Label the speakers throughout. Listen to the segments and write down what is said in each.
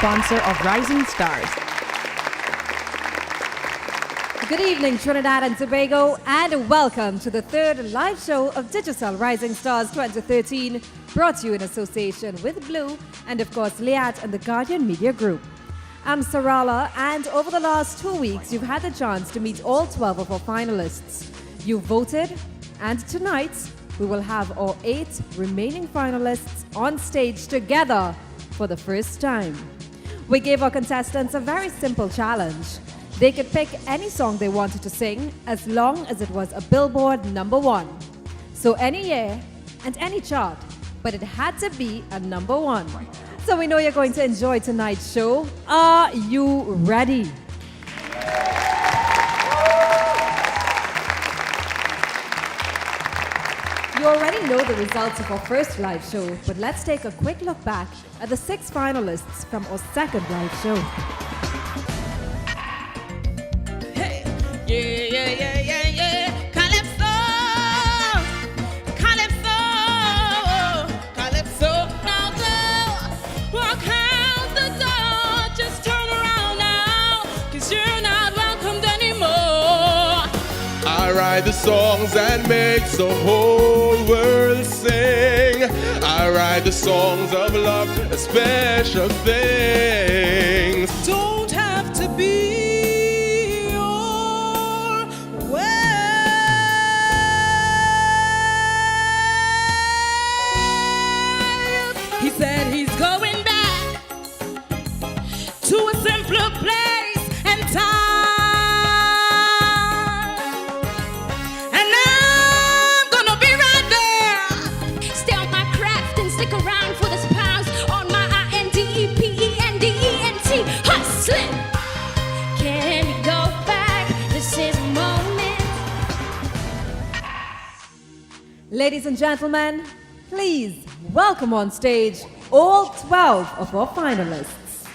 Speaker 1: sponsor of Rising Stars.
Speaker 2: Good evening, Trinidad and Tobago, and welcome to the third live show of Digicel Rising Stars 2013, brought to you in association with Blue and, of course, Liat and the Guardian Media Group. I'm Sarala, and over the last 2 weeks, you've had the chance to meet all 12 of our finalists. You voted, and tonight, we will have our 8 remaining finalists on stage together for the first time. We gave our contestants a very simple challenge. They could pick any song they wanted to sing as long as it was a Billboard #1. So any year and any chart, but it had to be a #1. So we know you're going to enjoy tonight's show. Are you ready? You already know the results of our first live show, but let's take a quick look back at the 6 finalists from our second live show.
Speaker 3: Calypso, Calypso, Calypso. Now go, walk out the door, just turn around now, 'cause you're not welcomed anymore.
Speaker 4: I write the songs that make the whole world sing. I write the songs of love, special things.
Speaker 3: Don't have to be. He said he's going back to a simpler place and time. And I'm gonna be right there.
Speaker 5: Stay on my craft and stick around for the pounds on my INDEPENDENT. Hustling. Can we go back? This is a moment.
Speaker 2: Ladies and gentlemen, please welcome on stage all 12 of our finalists.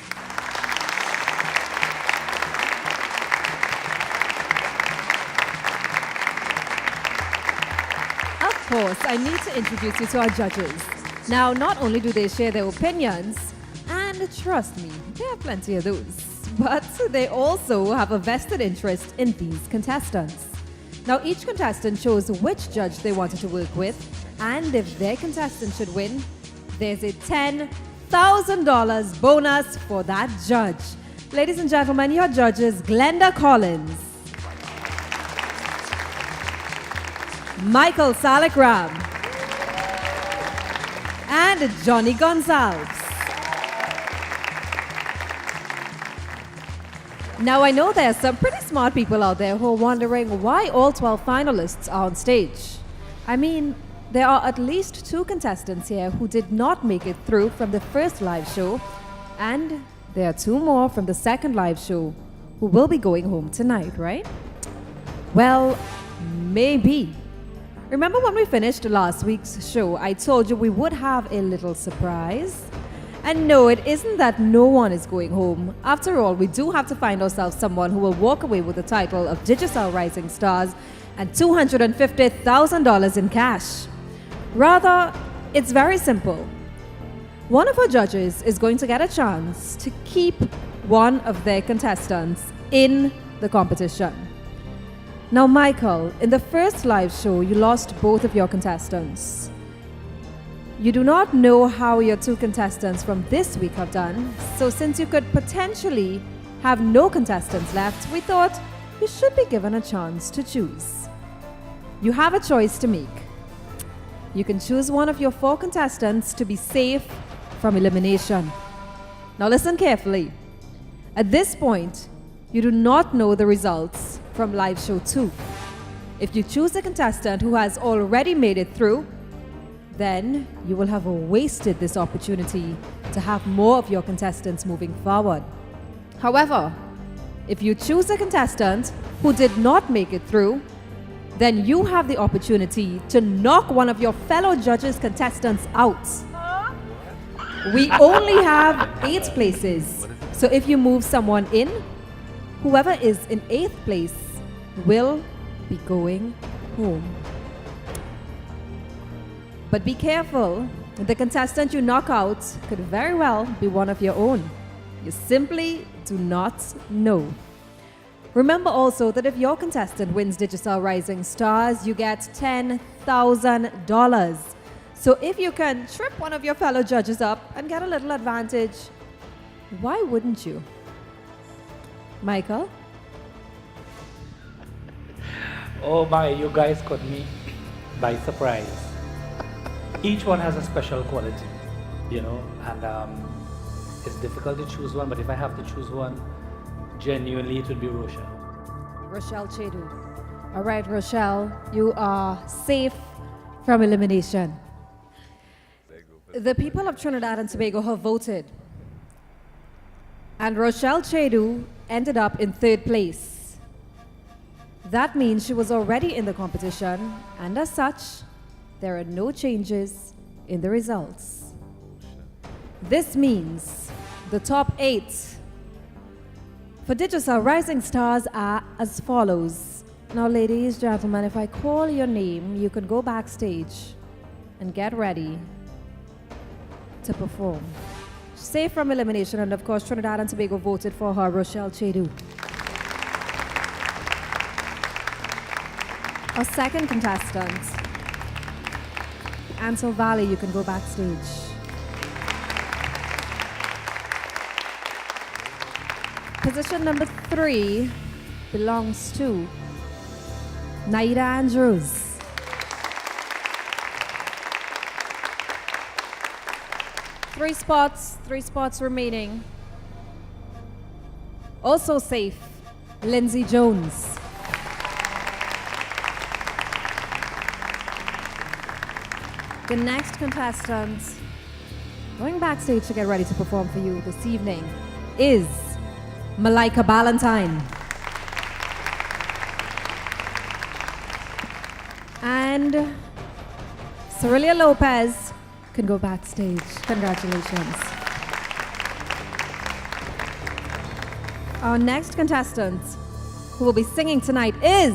Speaker 2: Of course, I need to introduce you to our judges. Now, not only do they share their opinions, and trust me, they have plenty of those, but they also have a vested interest in these contestants. Now, each contestant chose which judge they wanted to work with, and if their contestant should win, there's a $10,000 bonus for that judge. Ladies and gentlemen, your judges, Glenda Collins, Michael Salakram, and Johnny Gonzalez. Now, I know there are some pretty smart people out there who are wondering why all 12 finalists are on stage. I mean, there are at least 2 contestants here who did not make it through from the first live show, and there are 2 more from the second live show who will be going home tonight, right? Well, maybe. Remember when we finished last week's show, I told you we would have a little surprise? And no, it isn't that no one is going home. After all, we do have to find ourselves someone who will walk away with the title of Digicel Rising Stars and $250,000 in cash. Rather, it's very simple. One of our judges is going to get a chance to keep one of their contestants in the competition. Now, Michael, in the first live show, you lost both of your contestants. You do not know how your 2 contestants from this week have done, so since you could potentially have no contestants left, we thought you should be given a chance to choose. You have a choice to make. You can choose one of your 4 contestants to be safe from elimination. Now listen carefully. At this point, you do not know the results from live show 2. If you choose a contestant who has already made it through, then you will have wasted this opportunity to have more of your contestants moving forward. However, if you choose a contestant who did not make it through, then you have the opportunity to knock one of your fellow judges' contestants out. We only have 8 places, so if you move someone in, whoever is in 8th place will be going home. But be careful, the contestant you knock out could very well be one of your own. You simply do not know. Remember also that if your contestant wins Digicel Rising Stars, you get $10,000. So if you can trip one of your fellow judges up and get a little advantage, why wouldn't you? Michael?
Speaker 6: Oh my, you guys caught me by surprise. Each one has a special quality, and it's difficult to choose one, but if I have to choose one, genuinely it would be Rochelle.
Speaker 2: Rochelle Chedu. All right, Rochelle, you are safe from elimination. The people of Trinidad and Tobago have voted. And Rochelle Chedu ended up in 3rd place. That means she was already in the competition, and as such, there are no changes in the results. This means the top 8 for Digicel Rising Stars are as follows. Now, ladies, gentlemen, if I call your name, you can go backstage and get ready to perform. Safe from elimination, and of course, Trinidad and Tobago voted for her, Rochelle Chedu. Our second contestant, Anel Valley, you can go backstage. Position number 3 belongs to Naida Andrews. Three spots remaining. Also safe, Lindsay Jones. The next contestant going backstage to get ready to perform for you this evening is Malika Ballantyne. And Celia Lopez can go backstage. Congratulations. Our next contestant who will be singing tonight is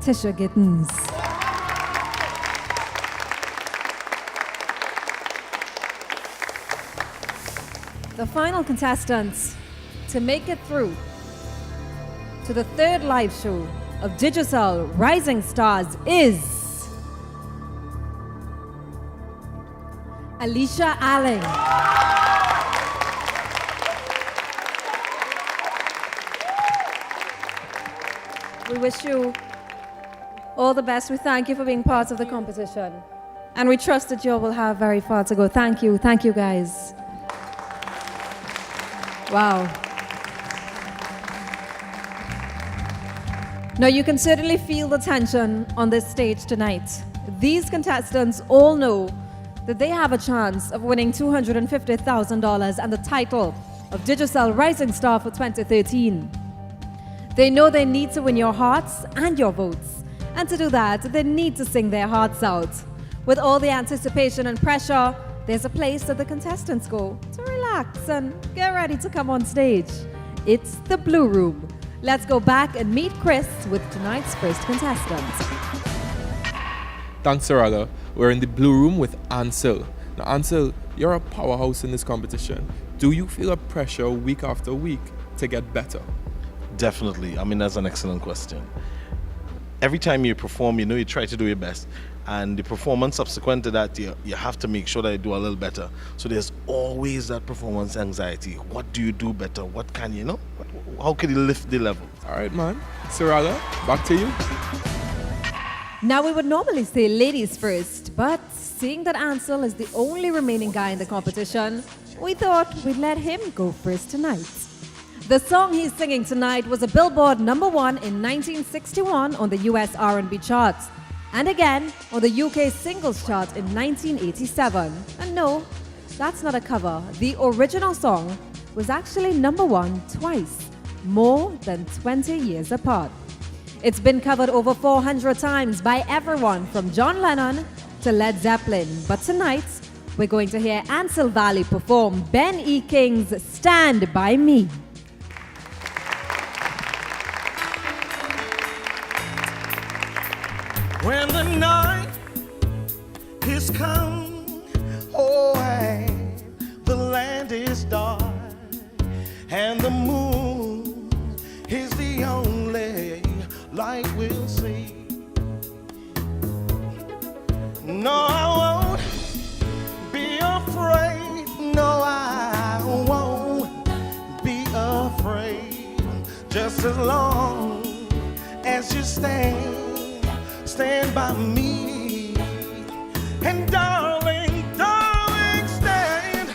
Speaker 2: Tisha Gittens. The final contestant to make it through to the 3rd live show of Digicel Rising Stars is Alicia Allen. We wish you all the best. We thank you for being part of the competition. And we trust that you will have very far to go. Thank you. Thank you, guys. Wow. Now, you can certainly feel the tension on this stage tonight. These contestants all know that they have a chance of winning $250,000 and the title of Digicel Rising Star for 2013. They know they need to win your hearts and your votes. And to do that, they need to sing their hearts out. With all the anticipation and pressure, there's a place that the contestants go to relax and get ready to come on stage. It's the Blue Room. Let's go back and meet Chris with tonight's first contestant.
Speaker 4: Thanks, Sarada. We're in the Blue Room with Ansel. Now, Ansel, you're a powerhouse in this competition. Do you feel a pressure week after week to get better?
Speaker 7: Definitely. I mean, that's an excellent question. Every time you perform, you try to do your best. And the performance subsequent to that, you have to make sure that you do a little better. So there's always that performance anxiety. What do you do better? What can you know? How can you lift the level?
Speaker 4: All right, man. Sarada, back to you.
Speaker 2: Now, we would normally say ladies first, but seeing that Ansel is the only remaining guy in the competition, we thought we'd let him go first tonight. The song he's singing tonight was a Billboard #1 in 1961 on the US R&B charts, and again on the UK singles chart in 1987. And no, that's not a cover. The original song was actually #1 twice, more than 20 years apart. It's been covered over 400 times by everyone from John Lennon to Led Zeppelin. But tonight, we're going to hear Ansel Valley perform Ben E. King's Stand By Me.
Speaker 8: When the night is come, oh, and the land just as long as you stand by me. And darling, darling, stand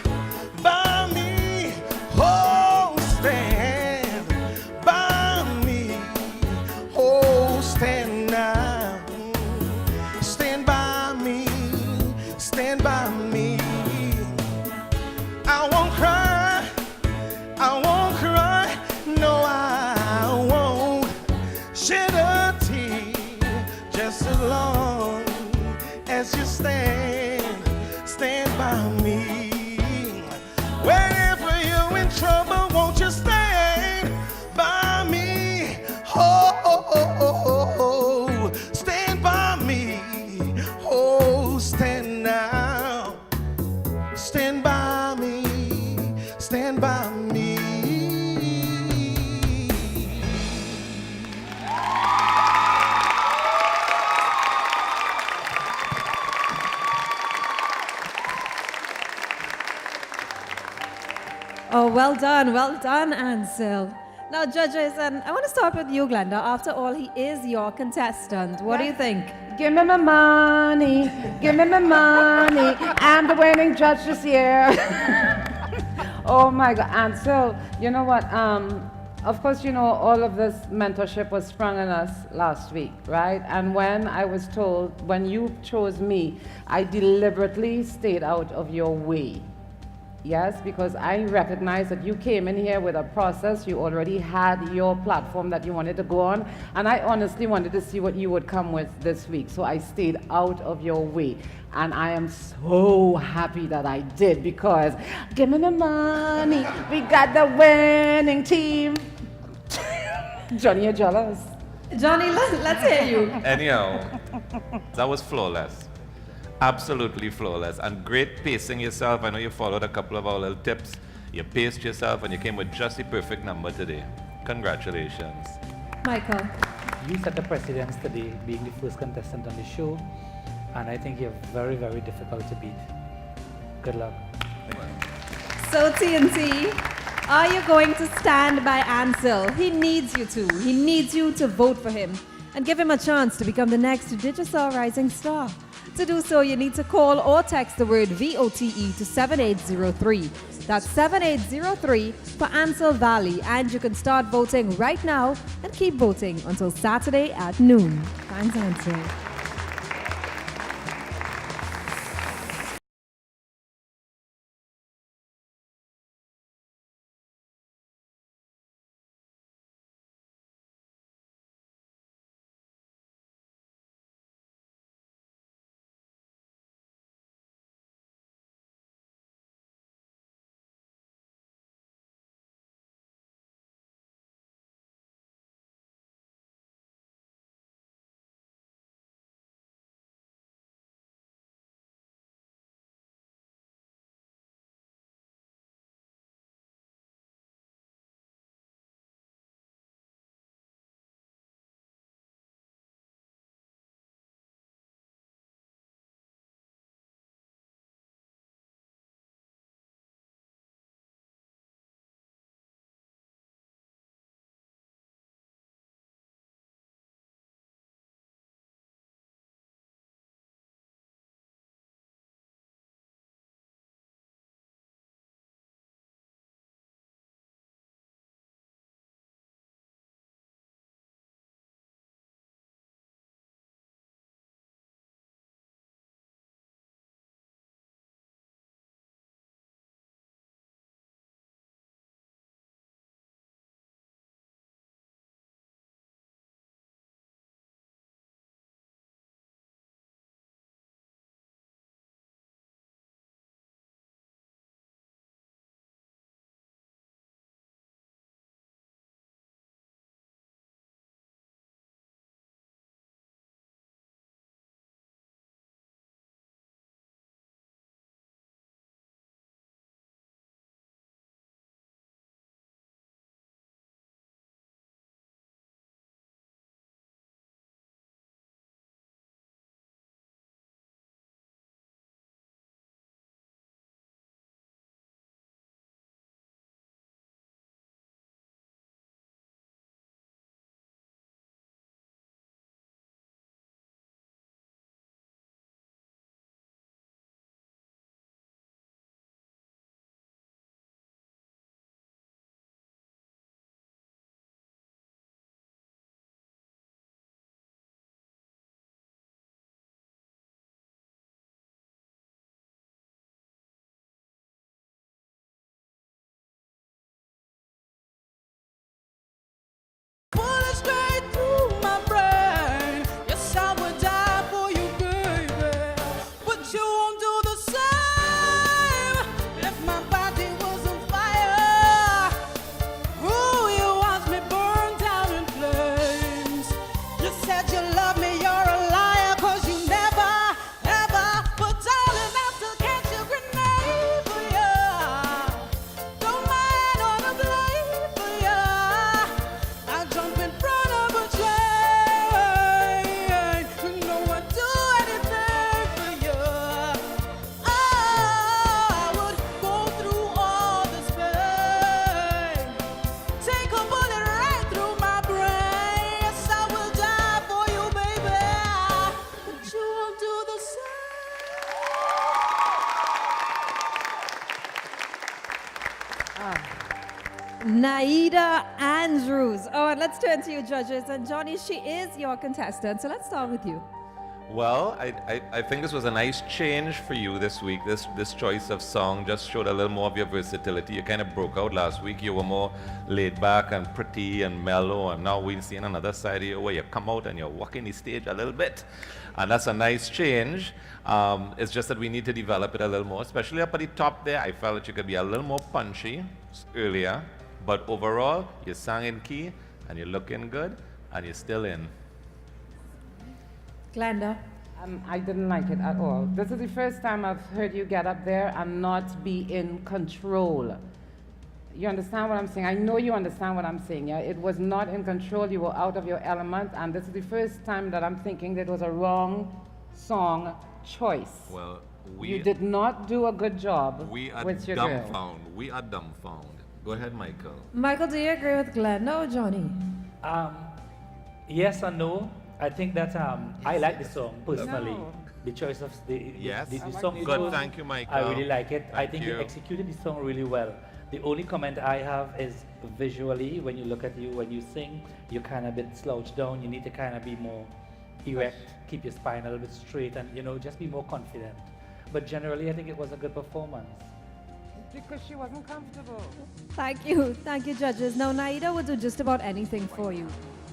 Speaker 8: by me. Oh, stand by me. Oh, stand now. Stand by me. Stand by me. I won't cry. I won't cry. No, I won't shed a tear. Just as long as you stand by me. Whenever you're in trouble, won't you stand by me? Oh, stand by me. Oh, stand now. Stand by me. Stand by me.
Speaker 2: Oh, well done, Ansel. Now, judges, and I want to start with you, Glenda. After all, he is your contestant. What do you think?
Speaker 1: Give me my money. Give me my money. I'm the winning judge this year. Oh my God, Ansel, you know what? Of course, you know, all of this mentorship was sprung on us last week, right? And when I was told, when you chose me, I deliberately stayed out of your way. Yes, because I recognize that you came in here with a process. You already had your platform that you wanted to go on. And I honestly wanted to see what you would come with this week. So I stayed out of your way. And I am so happy that I did, because give me the money. We got the winning team. Johnny, you're jealous.
Speaker 2: Johnny, let's hear you.
Speaker 9: Anyhow, that was flawless. Absolutely flawless. And great pacing yourself. I know you followed a couple of our little tips. You paced yourself and you came with just the perfect number today. Congratulations.
Speaker 2: Michael.
Speaker 6: You set the precedence today, being the first contestant on the show, and I think you're very, very difficult to beat. Good luck.
Speaker 2: So, TNT, are you going to stand by Ansel? He needs you to. He needs you to vote for him and give him a chance to become the next Digicel Rising Star. To do so, you need to call or text the word VOTE to 7803. That's 7803 for Ansel Valley, and you can start voting right now and keep voting until Saturday at noon. Thanks, Ansel. Naida Andrews. Oh, and let's turn to you, judges. And Johnny, she is your contestant. So let's start with you.
Speaker 9: Well, I think this was a nice change for you this week. This choice of song just showed a little more of your versatility. You kind of broke out last week. You were more laid back and pretty and mellow, and now we're seeing another side of you where you come out and you're walking the stage a little bit. And that's a nice change. It's just that we need to develop it a little more, especially up at the top there. I felt that you could be a little more punchy earlier, but overall, you sang in key, and you're looking good, and you're still in.
Speaker 2: Glenda.
Speaker 1: I didn't like it at all. This is the first time I've heard you get up there and not be in control. You understand what I'm saying? I know you understand what I'm saying. Yeah? It was not in control. You were out of your element, and this is the first time that I'm thinking that it was a wrong song choice.
Speaker 9: Well,
Speaker 1: you did not do a good job
Speaker 9: we are
Speaker 1: with your girl.
Speaker 9: dumbfounded. We are dumbfounded. Go ahead, Michael.
Speaker 2: Michael, do you agree with Glenda or Johnny?
Speaker 6: Yes and no. I think that I like the song personally.
Speaker 1: No.
Speaker 6: The choice of the
Speaker 9: Yes.
Speaker 6: the
Speaker 9: I like
Speaker 6: song
Speaker 9: the
Speaker 6: you
Speaker 9: Good,
Speaker 6: chose,
Speaker 9: thank you, Michael.
Speaker 6: I really like it. I
Speaker 9: Thank
Speaker 6: think
Speaker 9: you.
Speaker 6: you executed the song really well. The only comment I have is visually, when you look at you, when you sing, you're kind of a bit slouched down. You need to kind of be more erect, keep your spine a little bit straight, and just be more confident. But generally, I think it was a good performance.
Speaker 1: Because she wasn't comfortable.
Speaker 2: Thank you, judges. Now, Naida would do just about anything for you.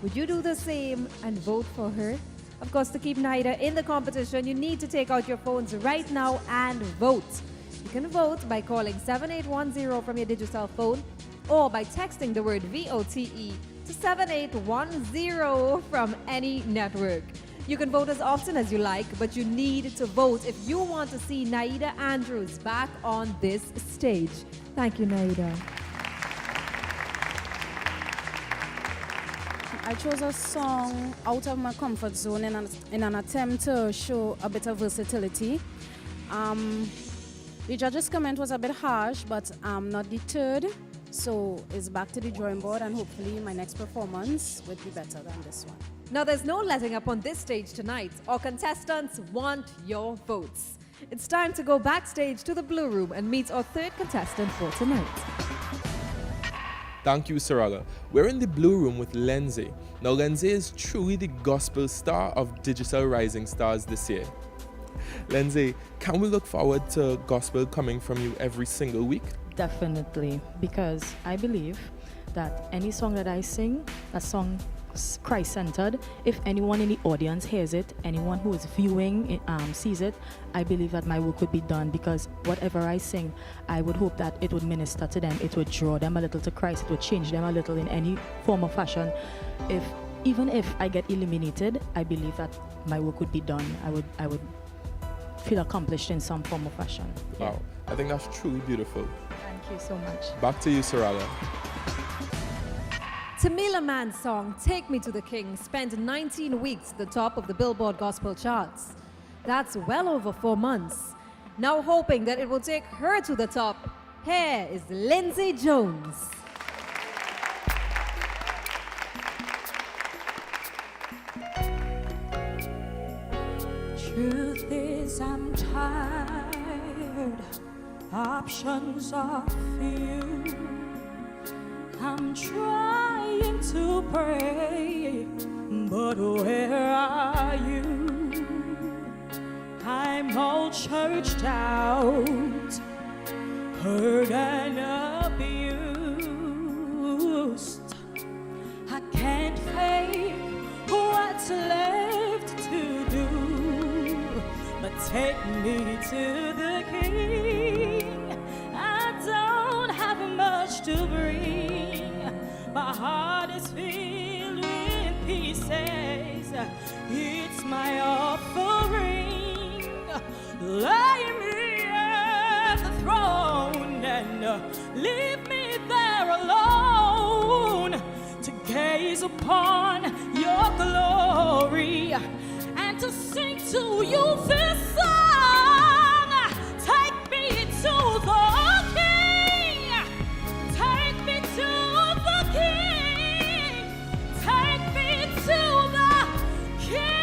Speaker 2: Would you do the same and vote for her? Of course, to keep Naida in the competition, you need to take out your phones right now and vote. You can vote by calling 7810 from your Digicel phone or by texting the word VOTE to 7810 from any network. You can vote as often as you like, but you need to vote if you want to see Naida Andrews back on this stage. Thank you, Naida.
Speaker 10: I chose a song out of my comfort zone in an attempt to show a bit of versatility. The judge's comment was a bit harsh, but I'm not deterred. So it's back to the drawing board, and hopefully my next performance will be better than this one.
Speaker 2: Now, there's no letting up on this stage tonight. Our contestants want your votes. It's time to go backstage to the Blue Room and meet our third contestant for tonight.
Speaker 11: Thank you, Sarala. We're in the Blue Room with Lindsay. Now, Lindsay is truly the gospel star of Digicel Rising Stars this year. Lindsay, can we look forward to gospel coming from you every single week?
Speaker 12: Definitely, because I believe that any song that I sing, a song Christ-centered, if anyone in the audience hears it, anyone who is viewing sees it, I believe that my work would be done, because whatever I sing, I would hope that it would minister to them, it would draw them a little to Christ, it would change them a little in any form or fashion. Even if I get eliminated, I believe that my work would be done. I would feel accomplished in some form or fashion. Yeah.
Speaker 11: Wow, I think that's truly beautiful.
Speaker 12: Thank you so much.
Speaker 11: Back to you, Sarala.
Speaker 2: Tamila Mann's song, Take Me to the King, spent 19 weeks at the top of the Billboard Gospel charts. That's well over 4 months. Now hoping that it will take her to the top, here is Lindsay Jones.
Speaker 3: Truth is, I'm tired. Options are few. I'm trying to pray, but where are you? I'm all churched out, hurt and abused. I can't fake what's left to do, but take me to the King. I don't have much to bring. My heart is filled with pieces. It's my offering. Lay me at the throne and leave me there alone to gaze upon your glory and to sing to you this song. Take me to the King. Take me to the King. Take me to the King.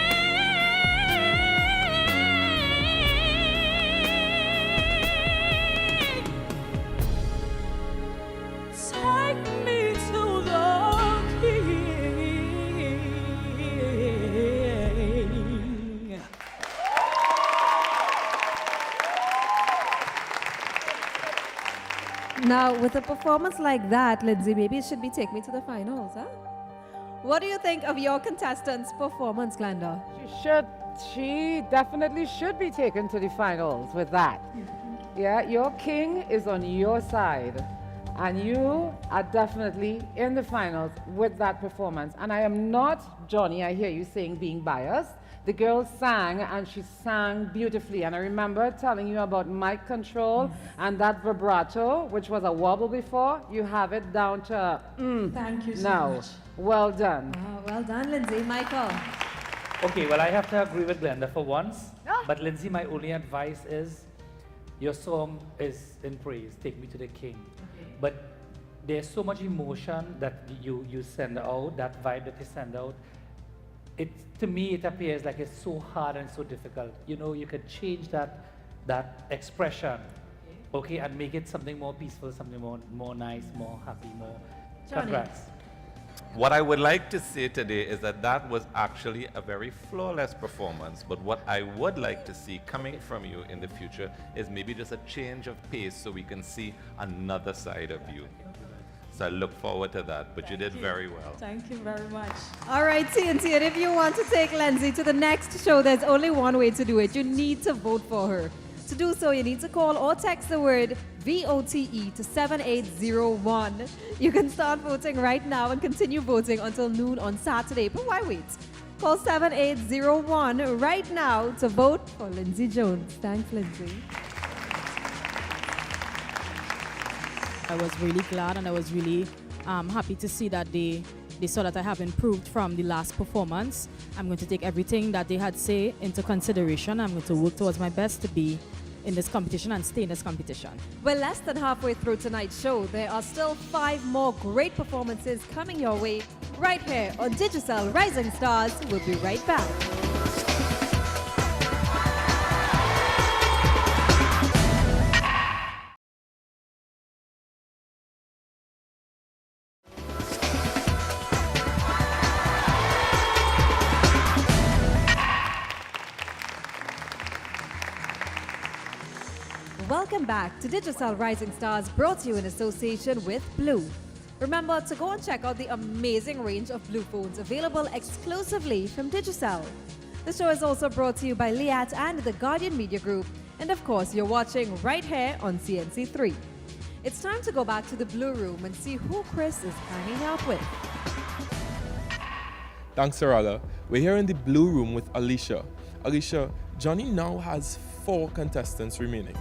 Speaker 3: Take me
Speaker 2: Now, with a performance like that, Lindsay, maybe it should be Take Me to the Finals, huh? What do you think of your contestant's performance, Glenda?
Speaker 1: She definitely should be taken to the finals with that. Yeah, your king is on your side. And you are definitely in the finals with that performance. And I am not, Johnny, I hear you saying being biased. The girl sang and she sang beautifully. And I remember telling you about mic control and that vibrato, which was a wobble before. You have it down to
Speaker 12: Thank you so
Speaker 1: now.
Speaker 12: much.
Speaker 1: Well done.
Speaker 2: Well done, Lindsay. Michael.
Speaker 6: Okay, well, I have to agree with Glenda for once. But Lindsay, my only advice is your song is in praise, Take Me to the King. But there's so much emotion that you send out, that vibe that you send out. To me, it appears like it's so hard and so difficult. You know, you could change that expression, okay, and make it something more peaceful, something more nice, more happy, more.
Speaker 2: Johnny.
Speaker 6: Congrats.
Speaker 9: What I would like to say today is that was actually a very flawless performance, but what I would like to see coming from you in the future is maybe just a change of pace so we can see another side of you. So I look forward to that, but you did very well.
Speaker 12: Thank you very much.
Speaker 2: All right, TNT, and if you want to take Lindsay to the next show, there's only one way to do it. You need to vote for her. To do so, you need to call or text the word VOTE to 7801. You can start voting right now and continue voting until noon on Saturday. But why wait? Call 7801 right now to vote for Lindsay Jones. Thanks, Lindsay.
Speaker 12: I was really glad and I was really happy to see that they saw that I have improved from the last performance. I'm going to take everything that they had say into consideration. I'm going to work towards my best to be in this competition and stay in this competition.
Speaker 2: We're less than halfway through tonight's show. There are still 5 more great performances coming your way right here on Digicel Rising Stars. We'll be right back. Welcome back to Digicel Rising Stars, brought to you in association with Blue. Remember to go and check out the amazing range of Blue phones available exclusively from Digicel. The show is also brought to you by Liat and the Guardian Media Group. And of course, you're watching right here on CNC3. It's time to go back to the Blue Room and see who Chris is hanging out with.
Speaker 11: Thanks, Sarala. We're here in the Blue Room with Alicia. Alicia, Johnny now has 4 contestants remaining.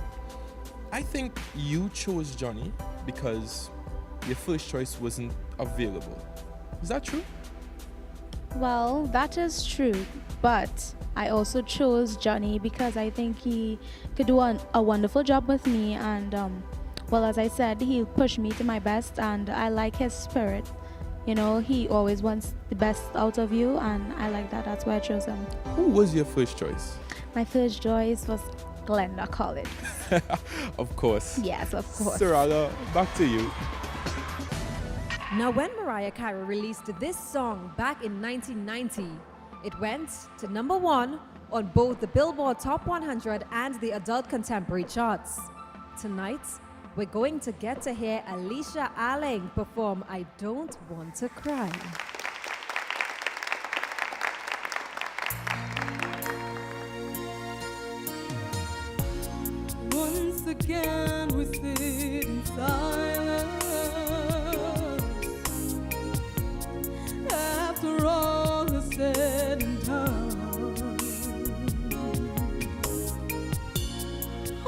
Speaker 11: I think you chose Johnny because your first choice wasn't available. Is that true?
Speaker 13: Well, that is true, but I also chose Johnny because I think he could do a wonderful job with me, and well, as I said, he'll push me to my best, and I like his spirit. You know, he always wants the best out of you, and I like that. That's why I chose him.
Speaker 11: Who was your first choice?
Speaker 13: My first choice was Glenda Collins.
Speaker 11: Of course.
Speaker 13: Yes, of course.
Speaker 11: Sarala, back to you.
Speaker 2: Now, when Mariah Carey released this song back in 1990, it went to #1 on both the Billboard Top 100 and the Adult Contemporary charts. Tonight, we're going to get to hear Alicia perform I Don't Want to Cry.
Speaker 3: Once again we sit in silence. After all is said and done,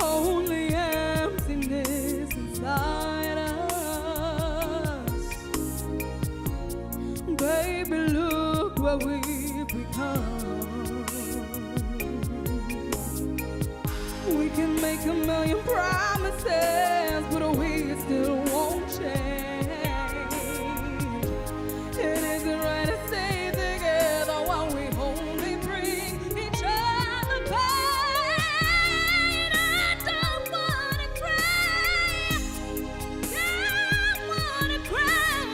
Speaker 3: only emptiness inside us. Baby, look what we've become. We can make a million promises, but we still won't change. It isn't right to stay together while we only bring each other pain. I don't wanna cry. I wanna cry.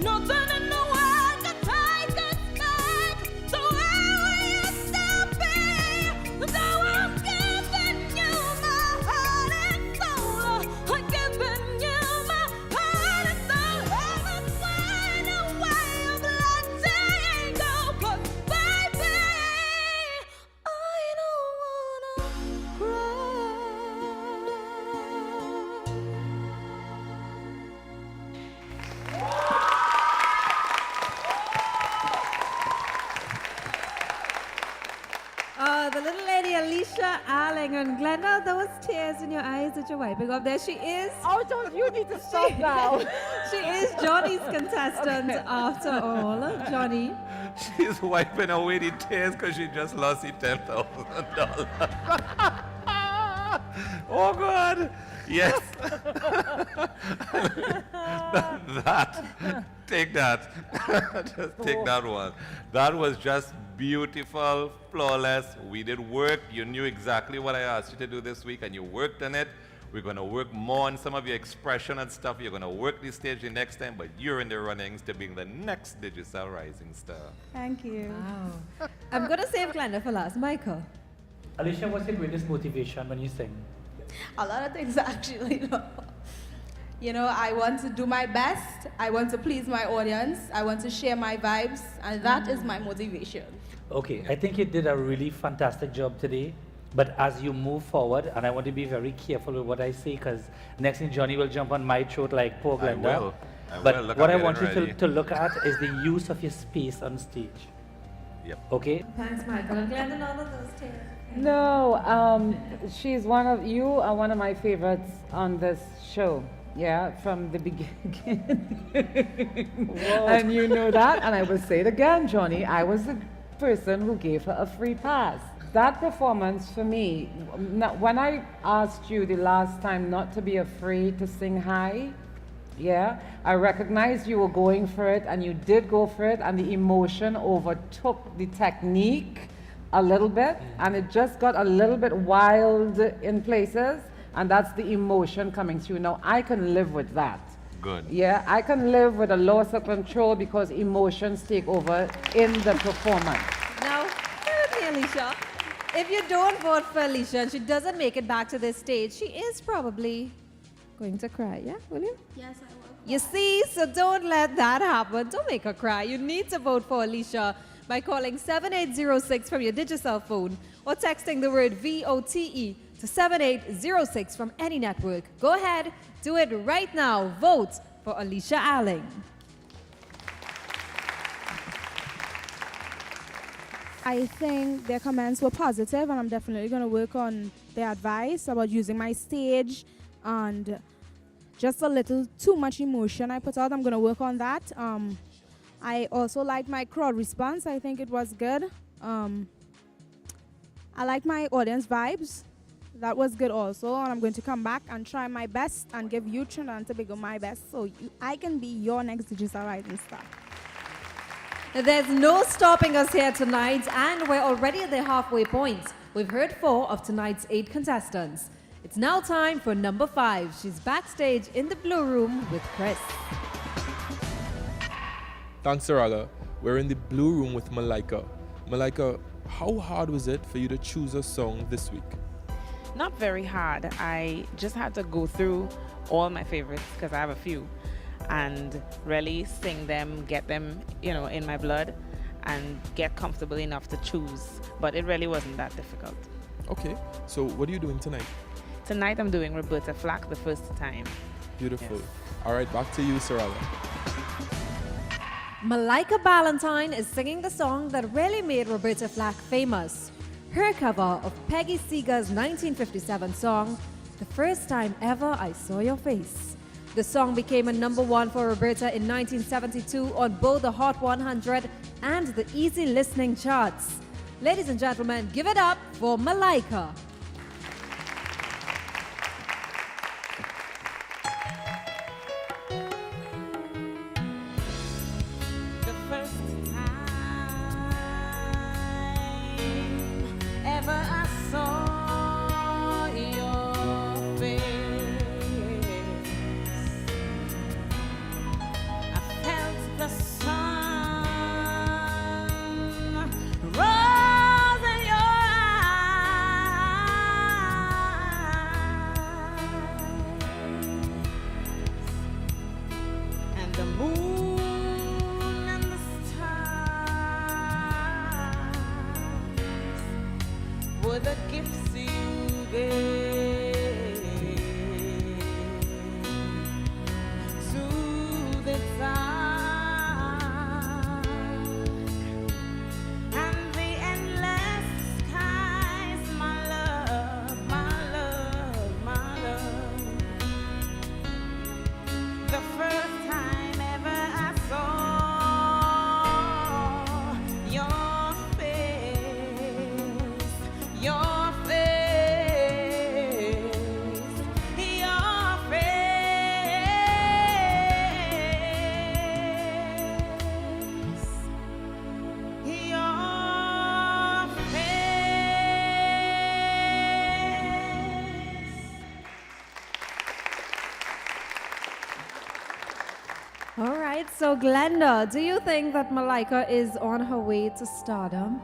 Speaker 3: Nothing in the world can take us back. So where will you still be? Though I'm giving you my heart and soul, I'm giving you my
Speaker 2: Alicia Allen. And Glenda, those tears in your eyes that you're wiping off there, she is.
Speaker 1: Oh, don't you need to stop now.
Speaker 2: She is Johnny's contestant after all. Johnny.
Speaker 9: She's wiping away the tears because she just lost the $10,000. Oh, God. Yes. Take that. Just take that one. That was just beautiful, flawless. We did work. You knew exactly what I asked you to do this week, and you worked on it. We're going to work more on some of your expression and stuff. You're going to work the stage the next time, but you're in the runnings to being the next Digicel Rising Star.
Speaker 10: Thank you.
Speaker 2: Wow. I'm going to save Glenda for last. Michael.
Speaker 6: Alicia, what's your greatest motivation when you sing?
Speaker 14: A lot of things, actually. You know, I want to do my best. I want to please my audience. I want to share my vibes, and that is my motivation.
Speaker 6: Okay, I think you did a really fantastic job today. But as you move forward, and I want to be very careful with what I say, because next thing Johnny will jump on my throat like poor Glenda. But what I want you to look at is the use of your space on stage.
Speaker 9: Yep.
Speaker 6: Okay?
Speaker 2: Thanks, Michael. And Glenda, none of those tears.
Speaker 1: No, she's you are one of my favorites on this show. Yeah, from the beginning. And you know that, and I will say it again, Johnny, I was the person who gave her a free pass. That performance for me, when I asked you the last time not to be afraid to sing high, yeah, I recognized you were going for it, and you did go for it, and the emotion overtook the technique a little bit, and it just got a little bit wild in places, and that's the emotion coming through. Now, I can live with that.
Speaker 9: Good.
Speaker 1: Yeah, I can live with a loss of control because emotions take over in the performance.
Speaker 2: Now, tell me, Alicia. If you don't vote for Alicia and she doesn't make it back to this stage, she is probably going to cry, yeah? Will you?
Speaker 13: Yes, I will.
Speaker 2: You see, so don't let that happen. Don't make her cry. You need to vote for Alicia by calling 7806 from your Digicel phone or texting the word VOTE to 7806 from any network. Go ahead, do it right now. Vote for Alicia Allen.
Speaker 10: I think their comments were positive, and I'm definitely going to work on their advice about using my stage and just a little too much emotion I put out. I'm going to work on that. I also liked my crowd response. I think it was good. I like my audience vibes. That was good also, and I'm going to come back and try my best and give you Trinidad and Tobago my best so I can be your next Digicel Rising Star.
Speaker 2: There's no stopping us here tonight, and we're already at the halfway point. We've heard 4 of tonight's 8 contestants. It's now time for number 5. She's backstage in the blue room with Chris.
Speaker 11: Thanks, Sarala. We're in the blue room with Malika. Malika, how hard was it for you to choose a song this week?
Speaker 15: Not very hard. I just had to go through all my favorites, because I have a few, and really sing them, get them, in my blood, and get comfortable enough to choose. But it really wasn't that difficult.
Speaker 11: Okay, so what are you doing tonight?
Speaker 15: Tonight I'm doing Roberta Flack the first time.
Speaker 11: Beautiful.
Speaker 15: Yes.
Speaker 11: All right, back to you, Sarala.
Speaker 2: Malika Ballantyne is singing the song that really made Roberta Flack famous. Her cover of Peggy Seeger's 1957 song, The First Time Ever I Saw Your Face. The song became a #1 for Roberta in 1972 on both the Hot 100 and the Easy Listening charts. Ladies and gentlemen, give it up for Malika.
Speaker 3: And the endless skies, my love.
Speaker 2: right, so Glenda, do you think that Malika is on her way to stardom?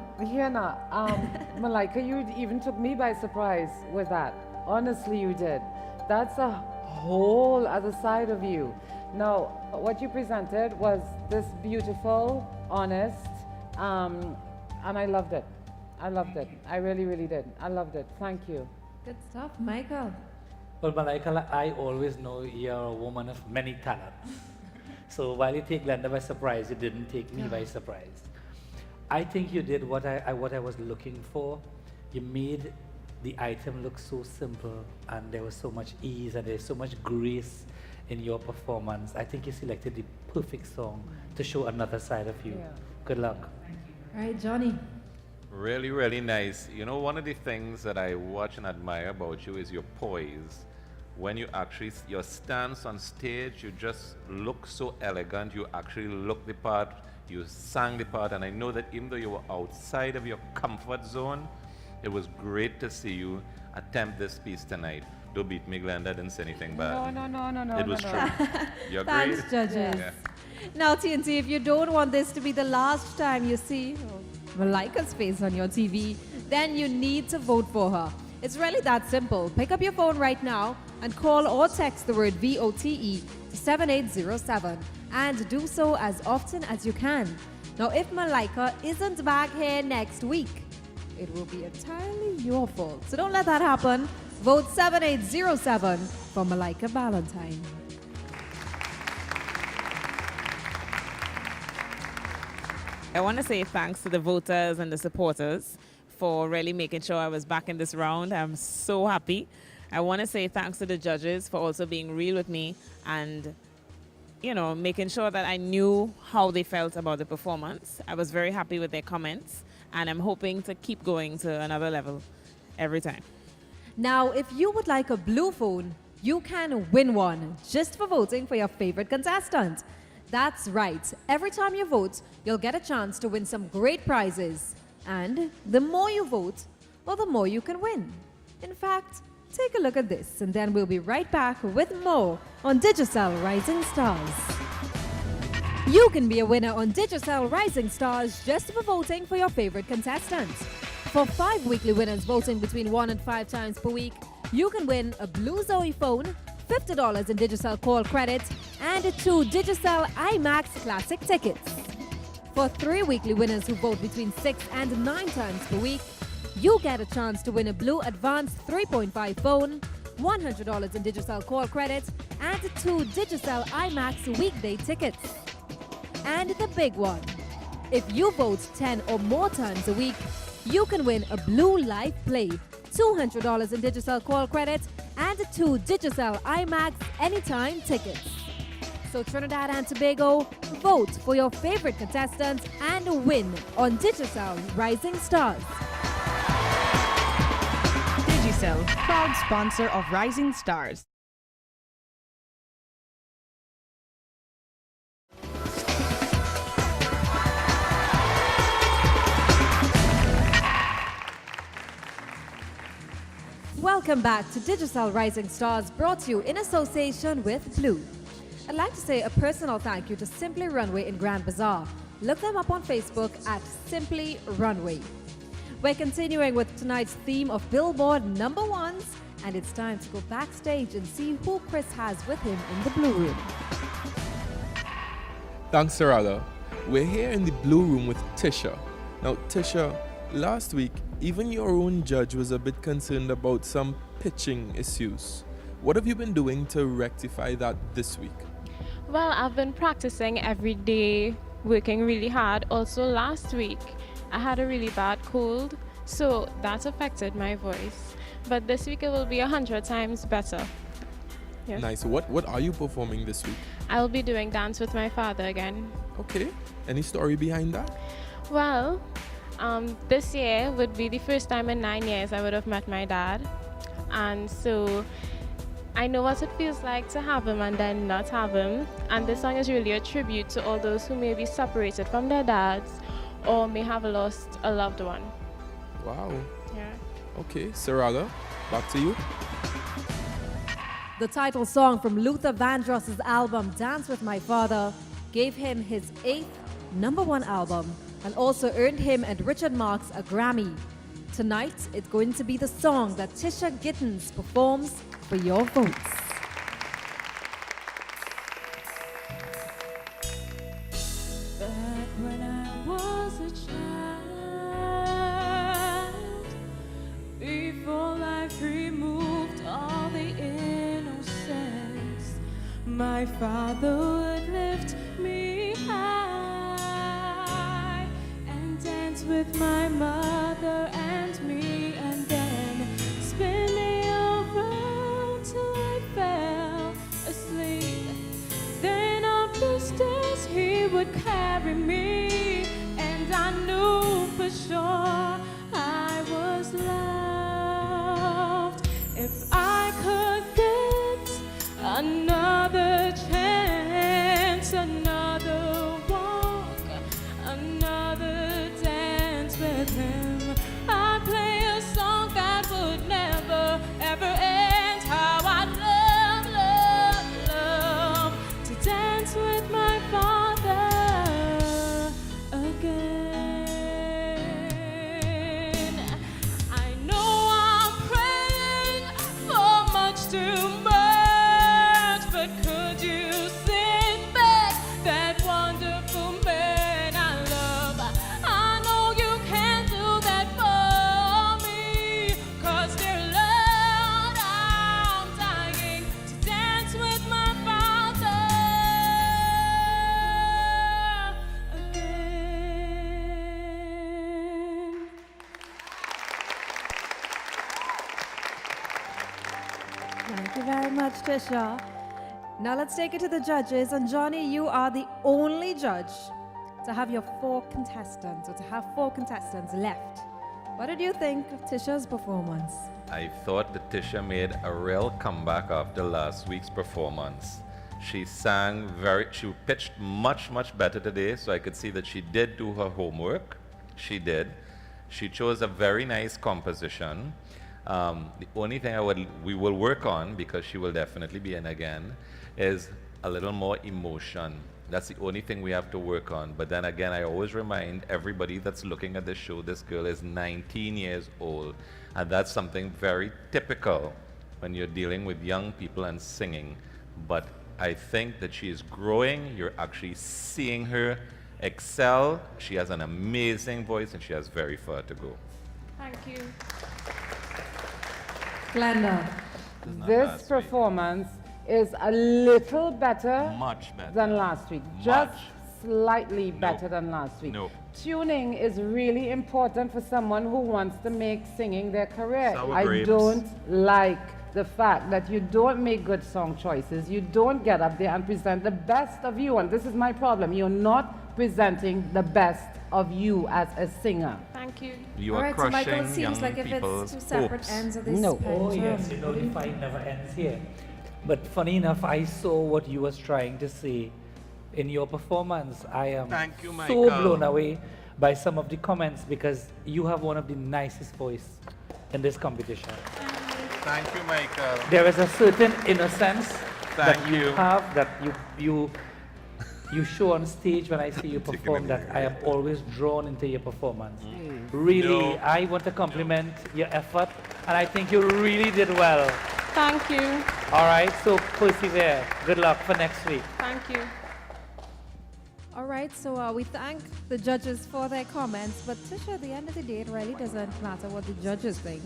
Speaker 1: Malika, you even took me by surprise with that. Honestly, you did. That's a whole other side of you. Now, what you presented was this beautiful, honest, and I loved it. I loved it. I really, really did. I loved it. Thank you.
Speaker 2: Good stuff, Michael.
Speaker 6: Well, Malika, I always know you're a woman of many talents. So while you take Glenda by surprise, you didn't take me by surprise. I think you did what I was looking for. You made the item look so simple, and there was so much ease, and there's so much grace in your performance. I think you selected the perfect song to show another side of you. Good luck.
Speaker 2: All right, Johnny.
Speaker 9: Really, really nice. You know, one of the things that I watch and admire about you is your poise. When you actually, your stance on stage, you just look so elegant. You actually look the part, you sang the part, and I know that even though you were outside of your comfort zone, it was great to see you attempt this piece tonight. Don't beat me, Glenda, I didn't say anything bad.
Speaker 1: No.
Speaker 9: It was true. You're
Speaker 2: Thanks,
Speaker 9: great.
Speaker 2: judges.
Speaker 9: Yeah.
Speaker 2: Now, TNT, if you don't want this to be the last time you see Malika's face on your TV, then you need to vote for her. It's really that simple. Pick up your phone right now and call or text the word VOTE to 7807 and do so as often as you can. Now, if Malika isn't back here next week, it will be entirely your fault. So don't let that happen. Vote 7807 for Malika Valentine.
Speaker 15: I want to say thanks to the voters and the supporters for really making sure I was back in this round. I'm so happy. I want to say thanks to the judges for also being real with me and, you know, making sure that I knew how they felt about the performance. I was very happy with their comments, and I'm hoping to keep going to another level every time.
Speaker 2: Now, if you would like a blue phone, you can win one just for voting for your favorite contestant. That's right. Every time you vote, you'll get a chance to win some great prizes. And the more you vote, well, the more you can win. In fact, take a look at this, and then we'll be right back with more on Digicel Rising Stars. You can be a winner on Digicel Rising Stars just for voting for your favorite contestants. For 5 weekly winners voting between 1 and 5 times per week, you can win a Blue Zoe phone, $50 in Digicel call credit, and 2 Digicel IMAX Classic tickets. For 3 weekly winners who vote between 6 and 9 times per week, you get a chance to win a Blue Advanced 3.5 phone, $100 in Digicel call credit, and 2 Digicel IMAX weekday tickets. And the big one, if you vote 10 or more times a week, you can win a Blue Live Play, $200 in Digicel call credit, and 2 Digicel IMAX Anytime tickets. So Trinidad and Tobago, vote for your favorite contestants and win on Digicel Rising Stars.
Speaker 16: Digicel, proud sponsor of Rising Stars.
Speaker 2: Welcome back to Digicel Rising Stars, brought to you in association with Blue. I'd like to say a personal thank you to Simply Runway in Grand Bazaar. Look them up on Facebook at Simply Runway. We're continuing with tonight's theme of Billboard #1s, and it's time to go backstage and see who Chris has with him in the Blue Room.
Speaker 11: Thanks, Sarala. We're here in the Blue Room with Tisha. Now, Tisha, last week, even your own judge was a bit concerned about some pitching issues. What have you been doing to rectify that this week?
Speaker 17: Well, I've been practicing every day, working really hard. Also, last week, I had a really bad cold, so that affected my voice. But this week, it will be 100 times better. Yes.
Speaker 11: Nice. What are you performing this week?
Speaker 17: I'll be doing Dance with My Father again.
Speaker 11: Okay. Any story behind that?
Speaker 17: Well, this year would be the first time in 9 years I would have met my dad. And so I know what it feels like to have him and then not have him. And this song is really a tribute to all those who may be separated from their dads or may have lost a loved one.
Speaker 11: Wow.
Speaker 17: Yeah.
Speaker 11: Okay, Sarala, back to you.
Speaker 2: The title song from Luther Vandross's album Dance with My Father gave him his 8th #1 album and also earned him and Richard Marx a Grammy. Tonight, it's going to be the song that Tisha Gittens performs for your votes.
Speaker 3: Back when I was a child, before life removed all the innocence, my father would lift me high and dance with my mother and me, and then spin me around till I fell asleep. Then up the stairs he would carry me, and I knew for sure I was loved. If I could get another chance, another walk, another dance with him, I'd play a song that would never ever end. How I'd love, love, love to dance with my father again. I know I'm praying for much too much, but could you sing back that wonderful man I love? I know you can't do that for me, 'cause dear Lord, I'm dying to dance with my father again.
Speaker 2: Thank you very much, Tisha. Now let's take it to the judges. And Johnny, you are the only judge to have your 4 contestants, or to have 4 contestants left. What did you think of Tisha's performance?
Speaker 9: I thought that Tisha made a real comeback after last week's performance. She she pitched much, much better today, so I could see that she did do her homework. She did. She chose a very nice composition. The only thing we will work on, because she will definitely be in again, is a little more emotion. That's the only thing we have to work on. But then again, I always remind everybody that's looking at this show, this girl is 19 years old. And that's something very typical when you're dealing with young people and singing. But I think that she is growing. You're actually seeing her excel. She has an amazing voice, and she has very far to go.
Speaker 17: Thank you.
Speaker 2: Glenda.
Speaker 1: This performance is a little better,
Speaker 9: Much better
Speaker 1: than last week. Just slightly better than last week.
Speaker 9: Nope.
Speaker 1: Tuning is really important for someone who wants to make singing their career.
Speaker 9: Sour
Speaker 1: I
Speaker 9: grapes.
Speaker 1: don't like the fact that you don't make good song choices. You don't get up there and present the best of you. And this is my problem. You're not presenting the best of you as a singer.
Speaker 17: Thank you.
Speaker 9: You
Speaker 2: All
Speaker 9: are
Speaker 2: right, so Michael,
Speaker 9: crushing
Speaker 2: it seems
Speaker 9: young
Speaker 2: like if
Speaker 9: people's
Speaker 2: it's two separate
Speaker 9: hopes.
Speaker 2: ends of this
Speaker 1: No.
Speaker 2: pendulum.
Speaker 6: Oh yes, you know, the fight never ends here. But funny enough, I saw what you was trying to say in your performance. I am
Speaker 9: Thank you,
Speaker 6: so
Speaker 9: Michael.
Speaker 6: blown away by some of the comments, because you have one of the nicest voice in this competition.
Speaker 9: Thank you, Michael.
Speaker 6: There is a certain innocence that
Speaker 9: Thank
Speaker 6: you
Speaker 9: you.
Speaker 6: have, that you show on stage when I see you perform, that I am always drawn into your performance. Really,
Speaker 9: No.
Speaker 6: I want to compliment your effort, and I think you really did well.
Speaker 17: Thank you.
Speaker 6: All right, so persevere. Good luck for next week.
Speaker 17: Thank you.
Speaker 2: All right, so we thank the judges for their comments, but Tisha, at the end of the day, it really doesn't matter what the judges think.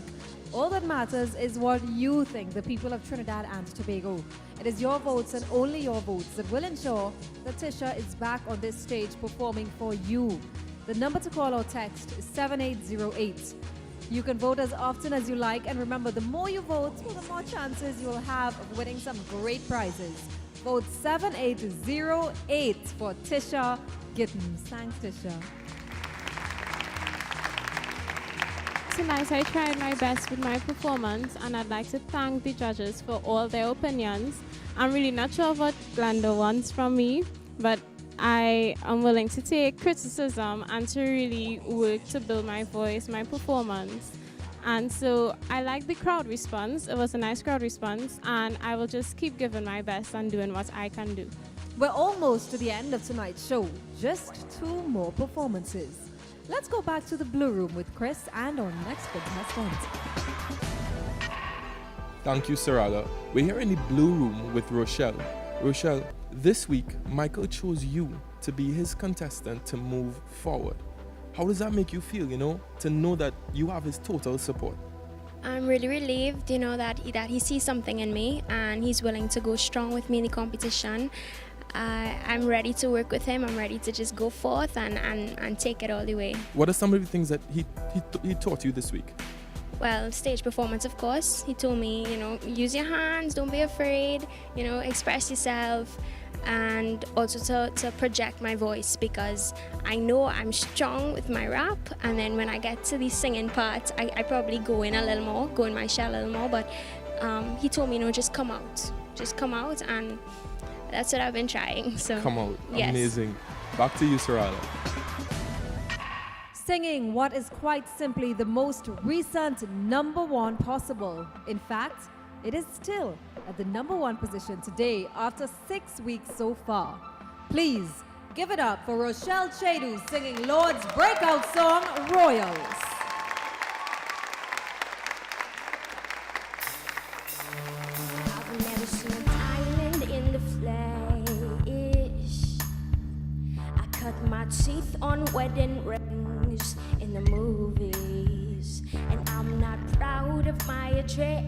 Speaker 2: All that matters is what you think, the people of Trinidad and Tobago. It is your votes and only your votes that will ensure that Tisha is back on this stage performing for you. The number to call or text is 7808. You can vote as often as you like, and remember, the more you vote, well, the more chances you will have of winning some great prizes. Vote 7808 for Tisha Gittens. Thanks, Tisha.
Speaker 17: Tonight I tried my best with my performance, and I'd like to thank the judges for all their opinions. I'm really not sure what Glenda wants from me, but I am willing to take criticism and to really work to build my voice, my performance. And so I like the crowd response. It was a nice crowd response, and I will just keep giving my best and doing what I can do.
Speaker 2: We're almost to the end of tonight's show. Just 2 more performances. Let's go back to the Blue Room with Chris and our next contestant.
Speaker 11: Thank you, Sarala. We're here in the Blue Room with Rochelle. Rochelle, this week, Michael chose you to be his contestant to move forward. How does that make you feel, to know that you have his total support?
Speaker 5: I'm really relieved, that he sees something in me and he's willing to go strong with me in the competition. I'm ready to work with him. I'm ready to just go forth and take it all the way.
Speaker 11: What are some of the things that he taught you this week?
Speaker 5: Well, stage performance, of course. He told me, use your hands, don't be afraid, express yourself, and also to project my voice, because I know I'm strong with my rap, and then when I get to the singing part, I probably go in a little more, go in my shell a little more, but he told me, just come out, and that's what I've been trying. So
Speaker 11: come out.
Speaker 5: Yes.
Speaker 11: Amazing. Back to you, Sarala.
Speaker 2: Singing what is quite simply the most recent #1 possible. In fact, it is still at the #1 position today after 6 weeks so far. Please give it up for Rochelle Chedu singing Lord's breakout song, Royals.
Speaker 5: I've never seen a diamond in the flesh. I cut my teeth on wedding rings in the movies, and I'm not proud of my address.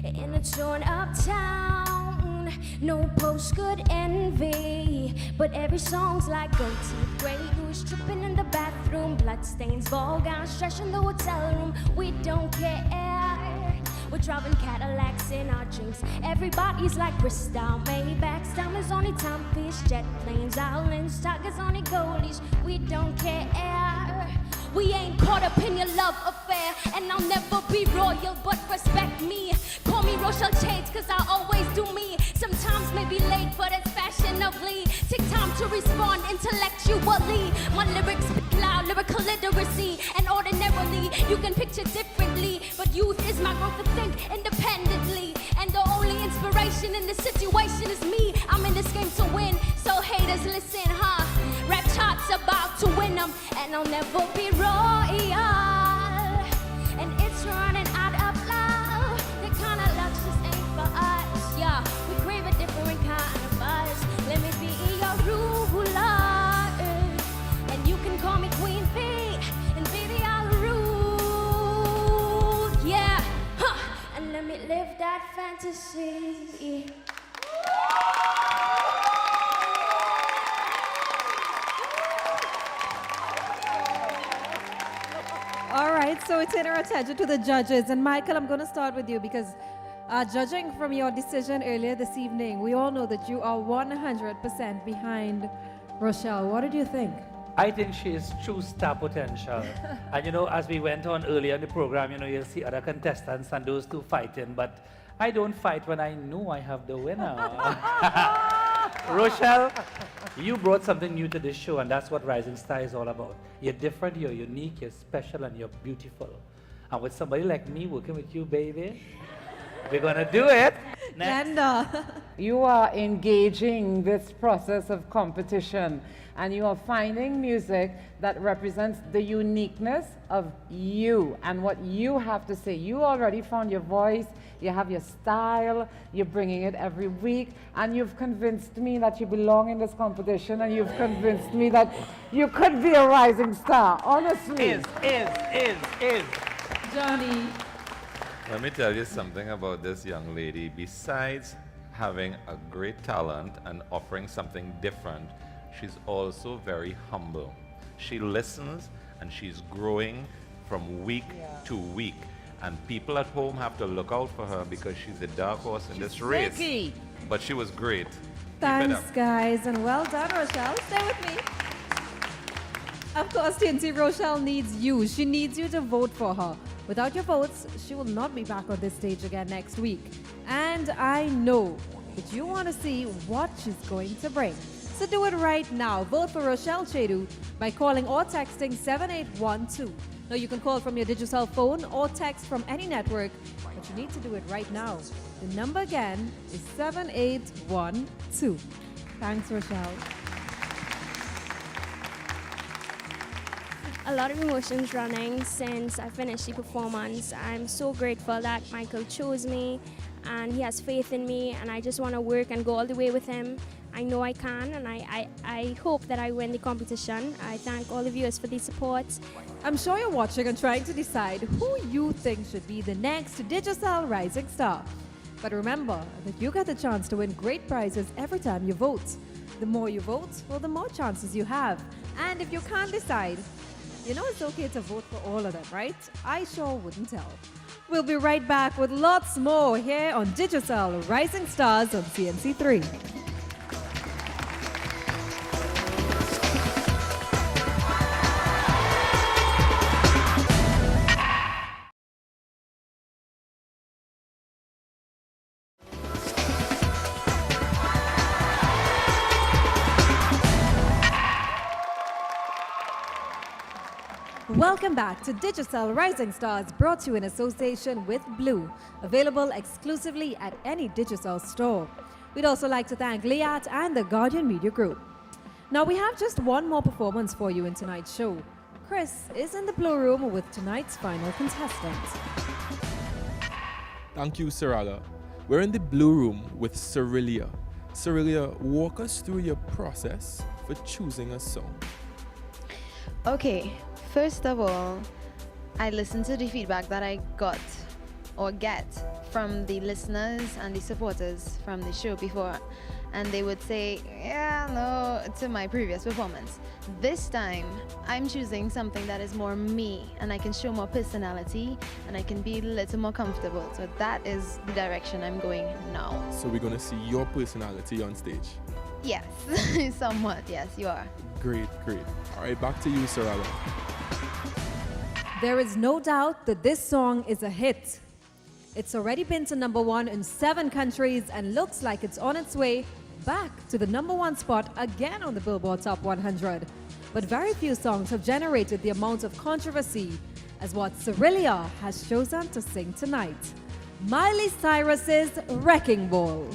Speaker 5: In a torn up town, no post could envy, but every song's like gold teeth, Grey Goose tripping in the bathroom, bloodstains, ball gowns, trash in the hotel room. We don't care. We're driving Cadillacs in our dreams. Everybody's like Bristol, Maybachs, diamonds on the timepiece, jet planes, islands, tigers on the goalies. We don't care. We ain't caught up in your love affair, and I'll never be royal, but respect me. Call me Rochelle Shades, cause I always do me. Sometimes maybe late, but it's fashionably. Take time to respond intellectually. My lyrics speak loud, lyrical literacy, and ordinarily you can picture differently, but youth is my growth to think independently, and the only inspiration in this situation is me. I'm in this game to win, so haters listen, huh? Rap charts about to win them, and I'll never be royal, and it's running out of love. The kind of love just ain't for us, yeah. We crave a different kind of buzz. Let me be your ruler, and you can call me Queen Bee, and baby I'll rule, yeah, huh. And let me live that fantasy.
Speaker 2: All right, so we turn our attention to the judges. And Michael, I'm going to start with you because judging from your decision earlier this evening, we all know that you are 100% behind Rochelle. What did you think?
Speaker 6: I think she is true star potential. And as we went on earlier in the program, you'll see other contestants and those two fighting, but I don't fight when I know I have the winner. Rochelle, you brought something new to this show, and that's what Rising Star is all about. You're different, you're unique, you're special, and you're beautiful. And with somebody like me working with you, baby, we're gonna do it.
Speaker 2: Glenda.
Speaker 1: You are engaging this process of competition, and you are finding music that represents the uniqueness of you and what you have to say. You already found your voice, you have your style, you're bringing it every week, and you've convinced me that you belong in this competition, and you've convinced me that you could be a rising star, honestly.
Speaker 6: Is.
Speaker 2: Johnny.
Speaker 9: Let me tell you something about this young lady. Besides having a great talent and offering something different, she's also very humble. She listens and she's growing from week to week. And people at home have to look out for her because she's a dark horse in this race.
Speaker 2: Sneaky.
Speaker 9: But she was great.
Speaker 2: Thanks, guys, and well done, Rochelle. Stay with me. Of course, TNT, Rochelle needs you. She needs you to vote for her. Without your votes, she will not be back on this stage again next week. And I know that you want to see what she's going to bring. So do it right now. Vote for Rochelle Chedu by calling or texting 7812. Now, you can call from your Digicel phone or text from any network, but you need to do it right now. The number again is 7812. Thanks, Rochelle.
Speaker 5: A lot of emotions running since I finished the performance. I'm so grateful that Michael chose me and he has faith in me, and I just want to work and go all the way with him. I know I can, and I hope that I win the competition. I thank all the viewers for the support.
Speaker 2: I'm sure you're watching and trying to decide who you think should be the next Digicel Rising Star. But remember that you get a chance to win great prizes every time you vote. The more you vote, well, the more chances you have. And if you can't decide, you know it's okay to vote for all of them, right? I sure wouldn't tell. We'll be right back with lots more here on Digicel Rising Stars on CNC3. Welcome back to Digicel Rising Stars, brought to you in association with Blue, available exclusively at any Digicel store. We'd also like to thank Liat and the Guardian Media Group. Now we have just one more performance for you in tonight's show. Chris is in the Blue Room with tonight's final contestant.
Speaker 11: Thank you, Sarala. We're in the Blue Room with Celia. Celia, walk us through your process for choosing a song.
Speaker 18: Okay, first of all, I listened to the feedback that I got or get from the listeners and the supporters from the show before, and they would say, yeah, no, to my previous performance. This time, I'm choosing something that is more me, and I can show more personality, and I can be a little more comfortable. So that is the direction I'm going now.
Speaker 11: So we're gonna see your personality on stage.
Speaker 18: Yes, somewhat, yes, you are.
Speaker 11: Great, great. All right, back to you, Sarala.
Speaker 2: There is no doubt that this song is a hit. It's already been to #1 in 7 countries and looks like it's on its way back to the #1 spot again on the Billboard Top 100. But very few songs have generated the amount of controversy as what Celia has chosen to sing tonight. Miley Cyrus's Wrecking Ball.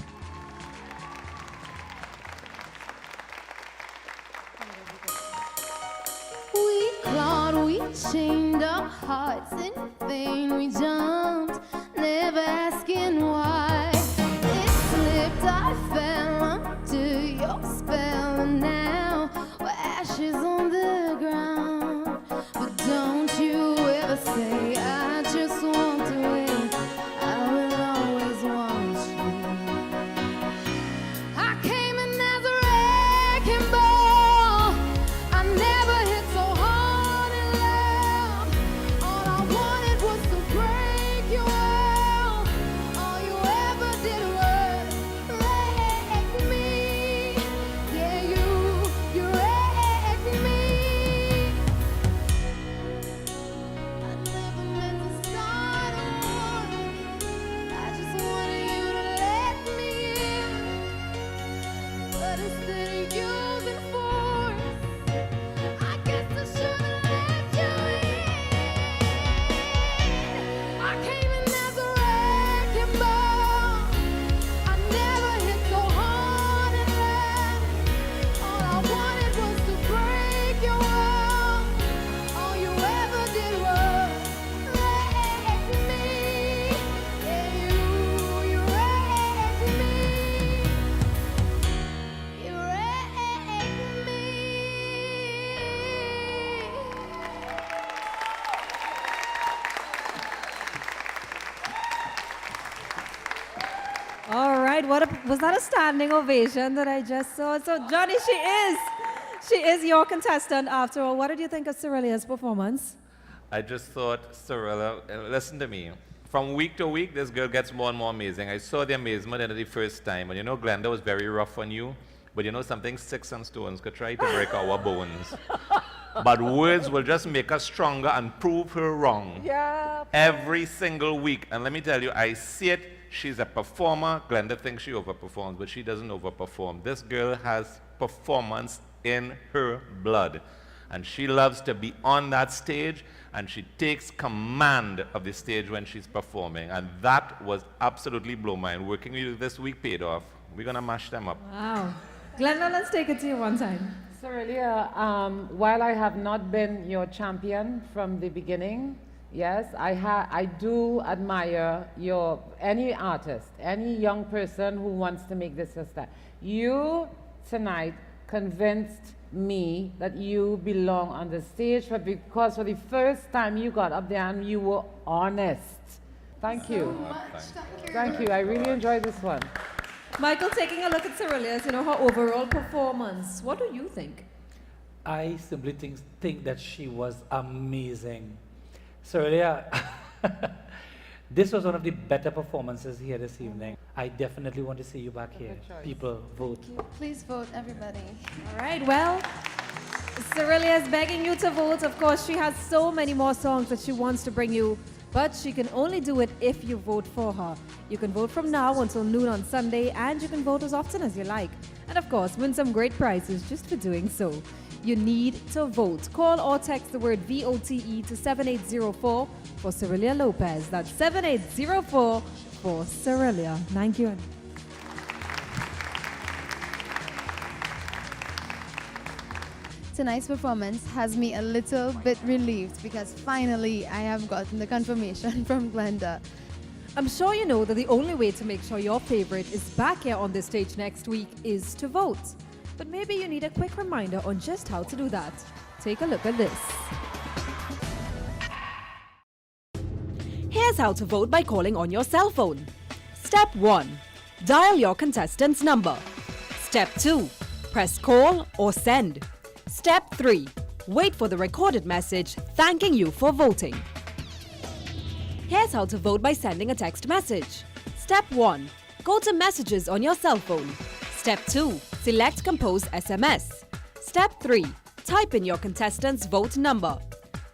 Speaker 3: We clawed, we chained our hearts in vain. We jumped, never asking why. It slipped, I fell under your spell, and now we're ashes on the ground. But don't you ever say I just want to win. I will always want you. I came in as a wrecking ball. I never hit so hard in love. All I wanted was to break your world. All you ever did was wreck me. Yeah, you wrecked me. I never meant to start a war. I just wanted you to let me in. But instead of using force, I guess I should've let you in. I came in as a wrecking ball. I never hit so hard in love. All I wanted was to break your world. All you ever did was wreck me. Yeah, you wrecked me. You wrecked me.
Speaker 2: All right, was that a standing ovation that I just saw? So Johnny, she is your contestant after all. What did you think of Celia's performance?
Speaker 9: I just thought, Celia, listen to me. From week to week, this girl gets more and more amazing. I saw the amazement in it the first time. And you know, Glenda was very rough on you. But you know something, sticks and stones could try to break our bones. But words will just make us stronger and prove her wrong.
Speaker 1: Yeah.
Speaker 9: Every single week. And let me tell you, I see it. She's a performer. Glenda thinks she overperforms, but she doesn't overperform. This girl has performance in her blood. And she loves to be on that stage, and she takes command of the stage when she's performing. And that was absolutely blow my mind. Working with you this week paid off. We're going to mash them up.
Speaker 2: Wow. Glenda, let's take it to you one time.
Speaker 1: Celia, while I have not been your champion from the beginning, yes, I do admire any artist, any young person who wants to make this a step. You tonight convinced me that you belong on the stage, because for the first time you got up there and you were honest. Thank you. Thank you. I really enjoyed this one.
Speaker 2: Michael, taking a look at Cerelia's, her overall performance, what do you think?
Speaker 6: I simply think that she was amazing. Celia, this was one of the better performances here this evening. I definitely want to see you back here. People, vote.
Speaker 18: Please vote, everybody.
Speaker 2: All right, well, Celia is begging you to vote. Of course, she has so many more songs that she wants to bring you, but she can only do it if you vote for her. You can vote from now until noon on Sunday, and you can vote as often as you like. And of course, win some great prizes just for doing so. You need to vote. Call or text the word VOTE to 7804 for Celia Lopez. That's 7804 for Celia. Thank you.
Speaker 18: Tonight's performance has me a little bit relieved because finally I have gotten the confirmation from Glenda.
Speaker 2: I'm sure you know that the only way to make sure your favorite is back here on the stage next week is to vote. But maybe you need a quick reminder on just how to do that. Take a look at this.
Speaker 19: Here's how to vote by calling on your cell phone. Step 1. Dial your contestant's number. Step 2. Press call or send. Step 3. Wait for the recorded message thanking you for voting. Here's how to vote by sending a text message. Step 1. Go to messages on your cell phone. Step 2. Select compose SMS. Step 3. Type in your contestant's vote number.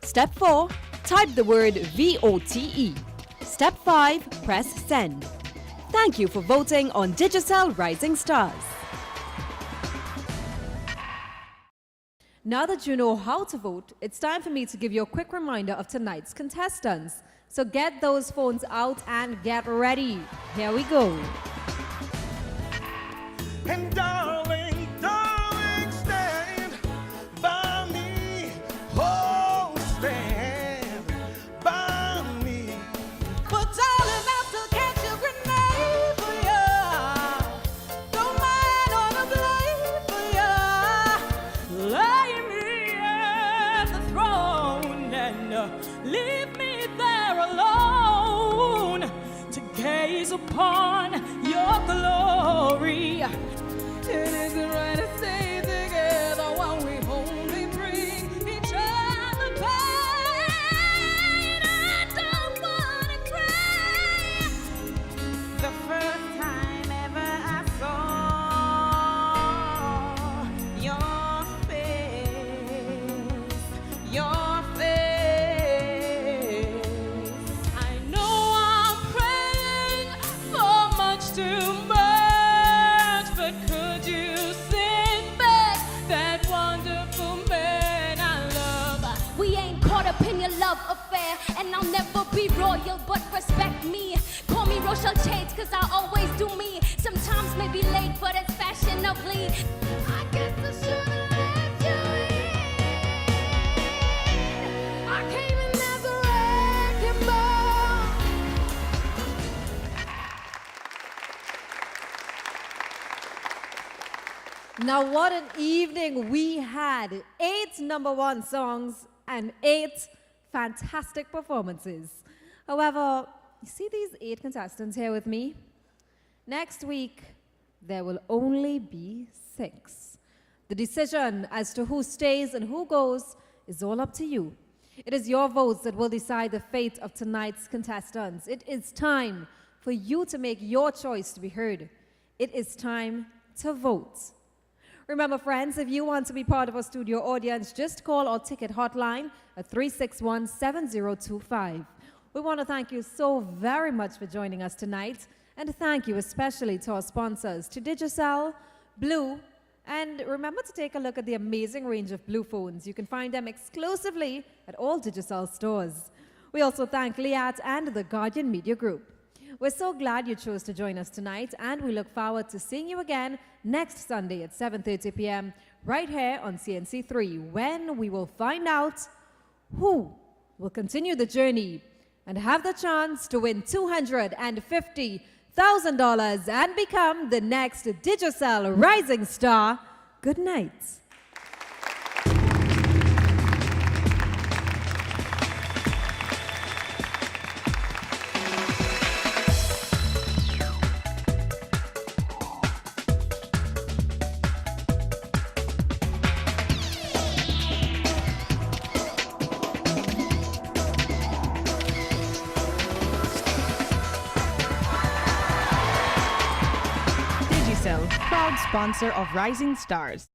Speaker 19: Step 4. Type the word VOTE. Step 5. Press send. Thank you for voting on Digicel Rising Stars.
Speaker 2: Now that you know how to vote, it's time for me to give you a quick reminder of tonight's contestants. So get those phones out and get ready. Here we go.
Speaker 8: And darling, darling, stand by me. Oh, stand by me.
Speaker 3: But darling, I still catch a grenade for ya. Don't mind all the blame for ya. Lay me at the throne and leave me there alone to gaze upon your glory. It isn't right to stay together while we only bring each other pain. I don't wanna cry.
Speaker 15: The first time ever I saw your face.
Speaker 3: I know I'm praying for much too much. Could you send back that wonderful man I love?
Speaker 5: We ain't caught up in your love affair, and I'll never be royal, but respect me. Call me Rochelle Change, cause I always do me. Sometimes maybe late, but it's fashionably. I guess I should've let you in. I came in as a wrecking ball.
Speaker 2: Now, what an evening we had. 8 #1 songs and 8 fantastic performances. However, you see these 8 contestants here with me? Next week, there will only be 6. The decision as to who stays and who goes is all up to you. It is your votes that will decide the fate of tonight's contestants. It is time for you to make your choice to be heard. It is time to vote. Remember, friends, if you want to be part of our studio audience, just call our ticket hotline at 361-7025. We want to thank you so very much for joining us tonight, and thank you especially to our sponsors, to Digicel, Blue, And remember to take a look at the amazing range of blue phones. You can find them exclusively at all Digicel stores. We also thank Liat and the Guardian Media Group. We're so glad you chose to join us tonight, and we look forward to seeing you again next Sunday at 7:30 p.m. right here on CNC3, when we will find out who will continue the journey and have the chance to win $250,000 and become the next Digicel Rising Star. Good night.
Speaker 16: Digicel, proud sponsor of Rising Stars.